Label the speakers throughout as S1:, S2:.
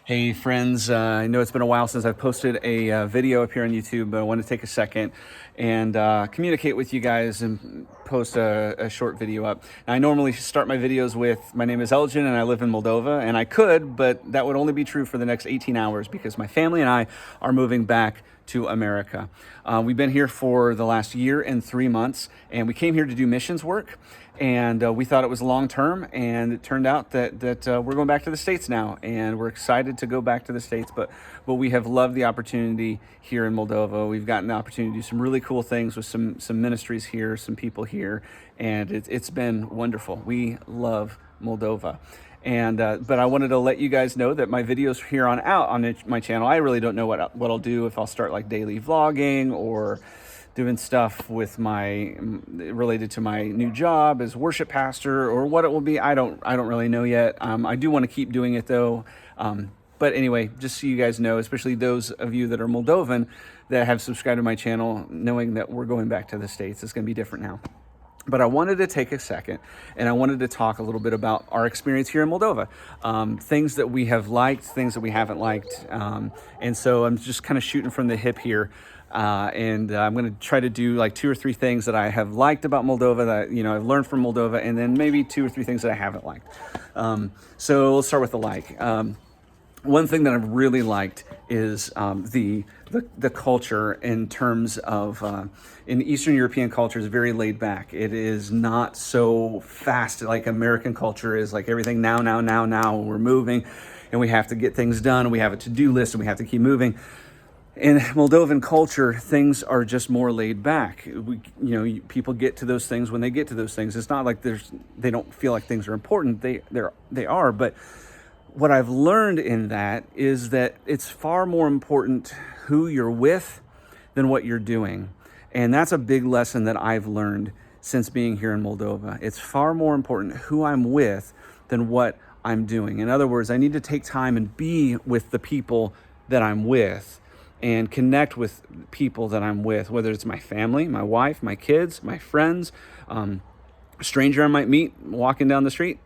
S1: Hey friends, I know it's been a while since I've posted a video up here on YouTube, but I want to take a second and communicate with you guys and post a short video up. Now, I normally start my videos with, my name is Elgin and I live in Moldova, and I could, but that would only be true for the next 18 hours because my family and I are moving back to America. We've been here for the last year and 3 months, and we came here to do missions work. And we thought it was long term, and it turned out that we're going back to the States now, and we're excited to go back to the States. But we have loved the opportunity here in Moldova. We've gotten the opportunity to do some really cool things with some ministries here, some people here, and it's been wonderful. We love Moldova. And but I wanted to let you guys know that my videos here on out on my channel, I really don't know what I'll do, if I'll start like daily vlogging or doing stuff with related to my new job as worship pastor, or what it will be. I don't really know yet. I do want to keep doing it though. But anyway, just so you guys know, especially those of you that are Moldovan that have subscribed to my channel, knowing that we're going back to the States, it's going to be different now. But I wanted to take a second and I wanted to talk a little bit about our experience here in Moldova. Things that we have liked, things that we haven't liked. And so I'm just kind of shooting from the hip here. And I'm going to try to do like 2 or 3 things that I have liked about Moldova that, I've learned from Moldova, and then maybe 2 or 3 things that I haven't liked. So let's start with the like. One thing that I've really liked is the culture in terms of in Eastern European culture is very laid back. It is not so fast like American culture is, like everything now. We're moving and we have to get things done. We have a to-do list and we have to keep moving. In Moldovan culture, things are just more laid back. People get to those things when they get to those things. It's not like they don't feel like things are important. They are, but what I've learned in that is that it's far more important who you're with than what you're doing. And that's a big lesson that I've learned since being here in Moldova. It's far more important who I'm with than what I'm doing. In other words, I need to take time and be with the people that I'm with and connect with people that I'm with, whether it's my family, my wife, my kids, my friends, a stranger I might meet walking down the street,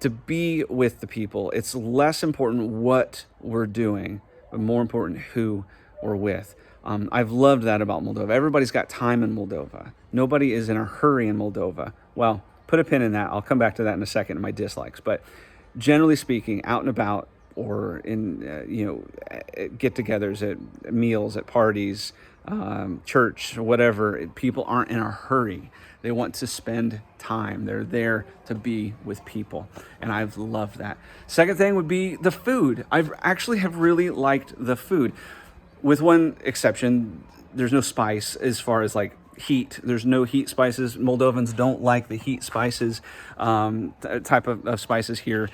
S1: to be with the people. It's less important what we're doing, but more important who we're with. I've loved that about Moldova. Everybody's got time in Moldova. Nobody is in a hurry in Moldova. Well, put a pin in that. I'll come back to that in a second in my dislikes. But generally speaking, out and about, or in get-togethers, at meals, at parties, church, whatever, people aren't in a hurry. They want to spend time. They're there to be with people, and I've loved that. Second thing would be the food. I've actually have really liked the food, with one exception. There's no spice as far as like heat. There's no heat spices. Moldovans don't like the heat spices type of spices here.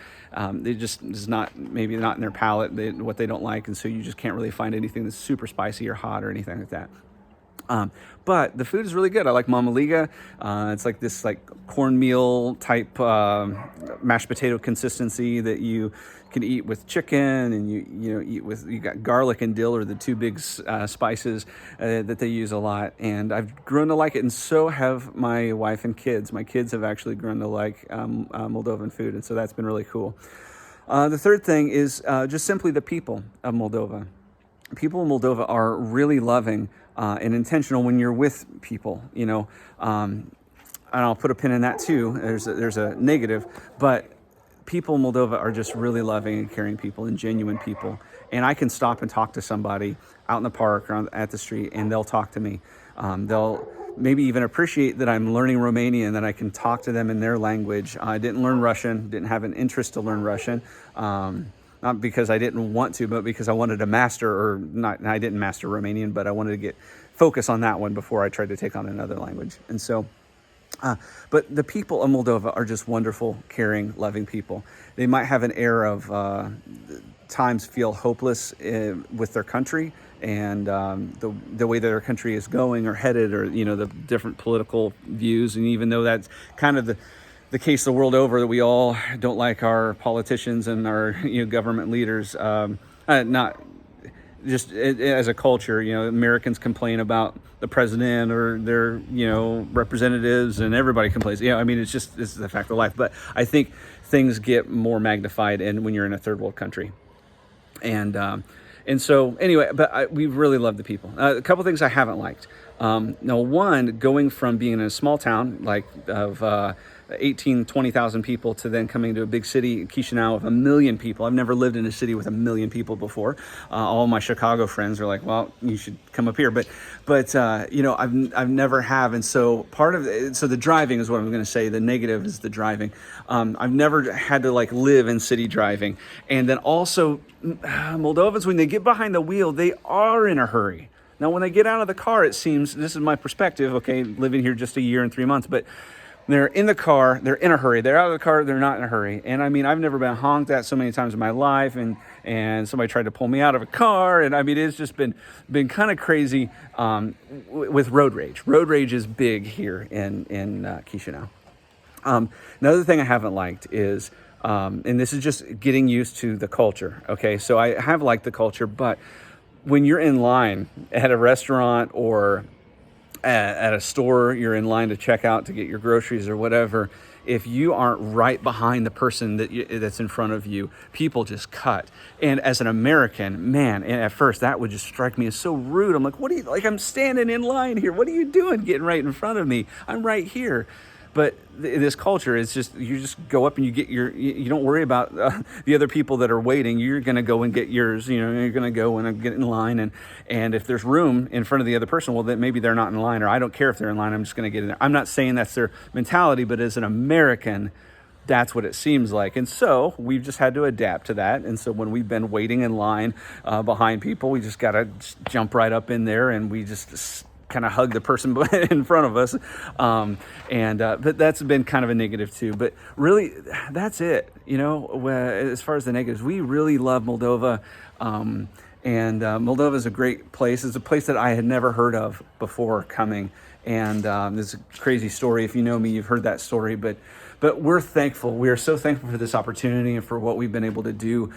S1: They just is not, maybe not in their palate, what they don't like, and so you just can't really find anything that's super spicy or hot or anything like that. But the food is really good. I like mamaliga. It's like this cornmeal type mashed potato consistency that you can eat with chicken, and you got garlic and dill are the 2 big spices that they use a lot. And I've grown to like it, and so have my wife and kids. My kids have actually grown to like Moldovan food, and so that's been really cool. The third thing is just simply the people of Moldova. People in Moldova are really loving and intentional when you're with people, and I'll put a pin in that too. There's a negative, but people in Moldova are just really loving and caring people and genuine people. And I can stop and talk to somebody out in the park or at the street, and they'll talk to me. They'll maybe even appreciate that I'm learning Romanian and that I can talk to them in their language. I didn't learn Russian, didn't have an interest to learn Russian. Not because I didn't want to, but because I wanted to master, or not, I didn't master Romanian, but I wanted to get focus on that one before I tried to take on another language. And so, but the people of Moldova are just wonderful, caring, loving people. They might have an air of times feel hopeless with their country and the way that their country is going or headed, or, the different political views. And even though that's kind of the case the world over, that we all don't like our politicians and our government leaders, not just as a culture. Americans complain about the president or their representatives, and everybody complains. It's the fact of life. But I think things get more magnified when you're in a third world country. And so anyway, but we really love the people. A couple things I haven't liked. Now, one, going from being in a small town like of 20,000 people to then coming to a big city, Chisinau, of 1 million people. I've never lived in a city with 1 million people before. All my Chicago friends are like, well, you should come up here. But I've never have. And so so the driving is what I'm going to say. The negative is the driving. I've never had to like live in city driving. And then also Moldovans, when they get behind the wheel, they are in a hurry. Now, when they get out of the car, it seems, this is my perspective, okay, living here just a year and 3 months, but they're in the car, they're in a hurry. They're out of the car, they're not in a hurry. And I mean, I've never been honked at so many times in my life, and somebody tried to pull me out of a car. And I mean, it's just been kind of crazy with road rage. Road rage is big here in Chisinau. Another thing I haven't liked is, and this is just getting used to the culture, okay? So I have liked the culture, but when you're in line at a restaurant or at a store, you're in line to check out to get your groceries or whatever, if you aren't right behind the person that's in front of you, people just cut. And as an American, man, and at first that would just strike me as so rude. I'm like, I'm standing in line here. What are you doing getting right in front of me? I'm right here. But this culture is just, you just go up and you get you don't worry about the other people that are waiting. You're going to go and get yours, you're going to go and get in line. And if there's room in front of the other person, well, then maybe they're not in line, or I don't care if they're in line. I'm just going to get in there. I'm not saying that's their mentality, but as an American, that's what it seems like. And so we've just had to adapt to that. And so when we've been waiting in line behind people, we just got to jump right up in there, and we just kind of hug the person in front of us. But that's been kind of a negative too. But really, that's it. As far as the negatives, we really love Moldova. Moldova is a great place. It's a place that I had never heard of before coming. And there's a crazy story. If you know me, you've heard that story. But we're thankful. We are so thankful for this opportunity and for what we've been able to do,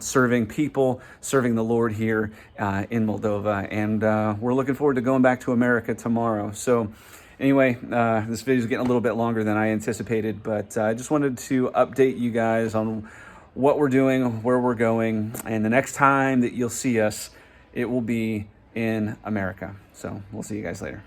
S1: serving people, serving the Lord here in Moldova. And we're looking forward to going back to America tomorrow. So anyway, this video is getting a little bit longer than I anticipated, but I just wanted to update you guys on what we're doing, where we're going. And the next time that you'll see us, it will be in America. So we'll see you guys later.